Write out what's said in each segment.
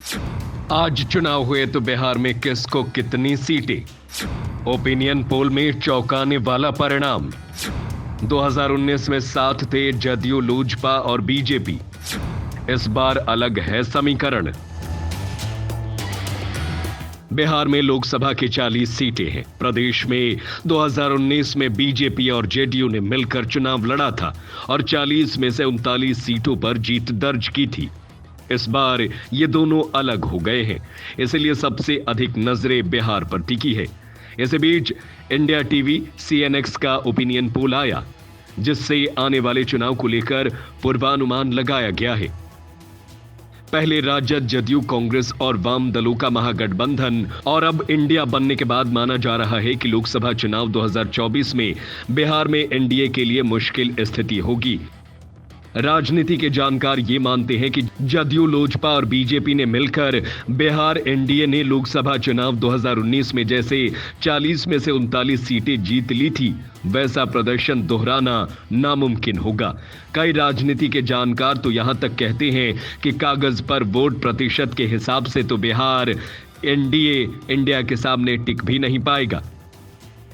आज चुनाव हुए तो बिहार में किसको कितनी सीटें? ओपिनियन पोल में चौंकाने वाला परिणाम। 2019 में साथ थे जदयू, लोजपा और बीजेपी। इस बार अलग है समीकरण। बिहार में लोकसभा की 40 सीटें हैं। प्रदेश में 2019 में बीजेपी और जेडीयू ने मिलकर चुनाव लड़ा था और 40 में से 39 सीटों पर जीत दर्ज की थी। इस बार ये दोनों अलग हो गए हैं, इसलिए सबसे अधिक नजरें बिहार पर टिकी है। इसी बीच इंडिया टीवी CNX का ओपिनियन पोल आया, जिससे आने वाले चुनाव को लेकर पूर्वानुमान लगाया गया है। पहले राजद, जदयू, कांग्रेस और वाम दलों का महागठबंधन और अब इंडिया बनने के बाद माना जा रहा है कि लोकसभा चुनाव 2024 में बिहार में एनडीए के लिए मुश्किल स्थिति होगी। राजनीति के जानकार ये मानते हैं कि जदयू, लोजपा और बीजेपी ने मिलकर बिहार एनडीए ने लोकसभा चुनाव 2019 में जैसे 40 में से 39 सीटें जीत ली थी, वैसा प्रदर्शन दोहराना नामुमकिन होगा। कई राजनीति के जानकार तो यहां तक कहते हैं कि कागज पर वोट प्रतिशत के हिसाब से तो बिहार एनडीए इंडिया के सामने टिक भी नहीं पाएगा।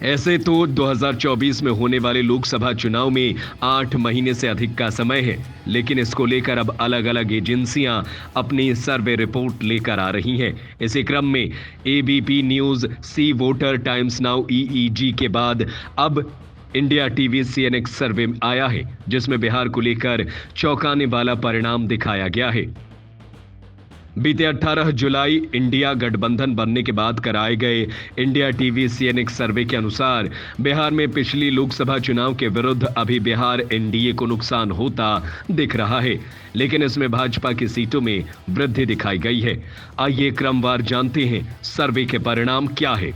ऐसे तो 2024 में होने वाले लोकसभा चुनाव में 8 महीने से अधिक का समय है, लेकिन इसको लेकर अब अलग अलग एजेंसियां अपनी सर्वे रिपोर्ट लेकर आ रही हैं। इसी क्रम में ABP न्यूज, सी वोटर, टाइम्स नाउ, EEG के बाद अब इंडिया टीवी CNX सर्वे आया है, जिसमें बिहार को लेकर चौंकाने वाला परिणाम दिखाया गया है। बीते 18 जुलाई इंडिया गठबंधन बनने के बाद कराए गए इंडिया टीवी CNX सर्वे के अनुसार बिहार में पिछली लोकसभा चुनाव के विरुद्ध अभी बिहार एनडीए को नुकसान होता दिख रहा है, लेकिन इसमें भाजपा की सीटों में वृद्धि दिखाई गई है। आइए क्रमवार जानते हैं सर्वे के परिणाम क्या है।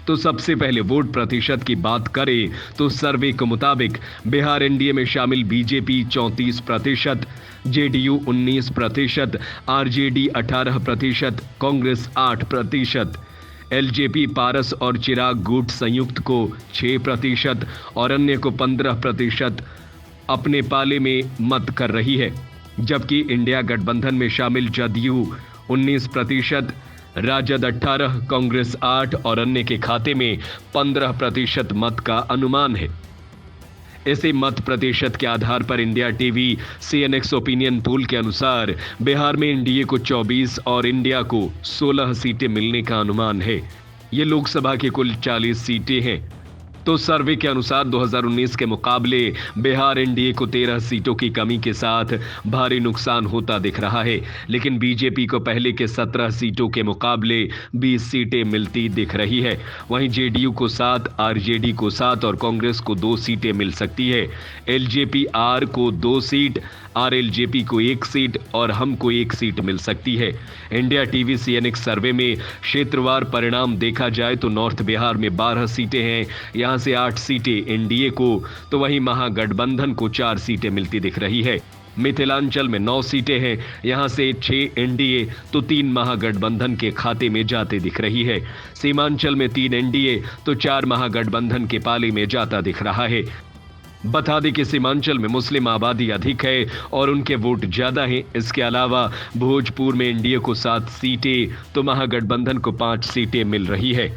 तो सबसे पहले वोट प्रतिशत की बात करें तो सर्वे के मुताबिक बिहार एनडीए में शामिल BJP 34%, JDU 19%, RJD 18%, Congress 8%, LJP, Paras और चिराग गुट संयुक्त को 6% और अन्य को 15% अपने पाले में मत कर रही है, जबकि इंडिया गठबंधन में शामिल जदयू 19%, राजद 18%, कांग्रेस 8% और अन्य के खाते में 15% मत का अनुमान है। इसी मत प्रतिशत के आधार पर India TV CNX opinion poll के अनुसार बिहार में एनडीए को 24 और इंडिया को 16 सीटें मिलने का अनुमान है। ये लोकसभा की कुल 40 सीटें हैं। तो सर्वे के अनुसार 2019 के मुकाबले बिहार एनडीए को 13 सीटों की कमी के साथ भारी नुकसान होता दिख रहा है, लेकिन बीजेपी को पहले के 17 सीटों के मुकाबले 20 सीटें मिलती दिख रही है। वहीं जेडीयू को 7, आरजेडी को 7 और कांग्रेस को 2 सीटें मिल सकती है। एलजेपी आर को 2 सीट, आरएलजेपी को 1 सीट और हमको 1 सीट मिल सकती है। इंडिया टीवी CNX सर्वे में क्षेत्रवार परिणाम देखा जाए तो नॉर्थ बिहार में 12 सीटें हैं, यहां से 8 सीटें एनडीए को, तो वहीं महागठबंधन को 4 सीटें मिलती दिख रही है। मिथिलांचल में 9 सीटें हैं, यहां से 6 एनडीए तो 3 महागठबंधन के खाते में जाते दिख रही है। सीमांचल में 3 एनडीए तो 4 महागठबंधन के पाले में जाता दिख रहा है। बता दें कि सीमांचल में मुस्लिम आबादी अधिक है और उनके वोट ज्यादा हैं। इसके अलावा भोजपुर में एनडीए को 7 सीटें तो महागठबंधन को 5 सीटें मिल रही है।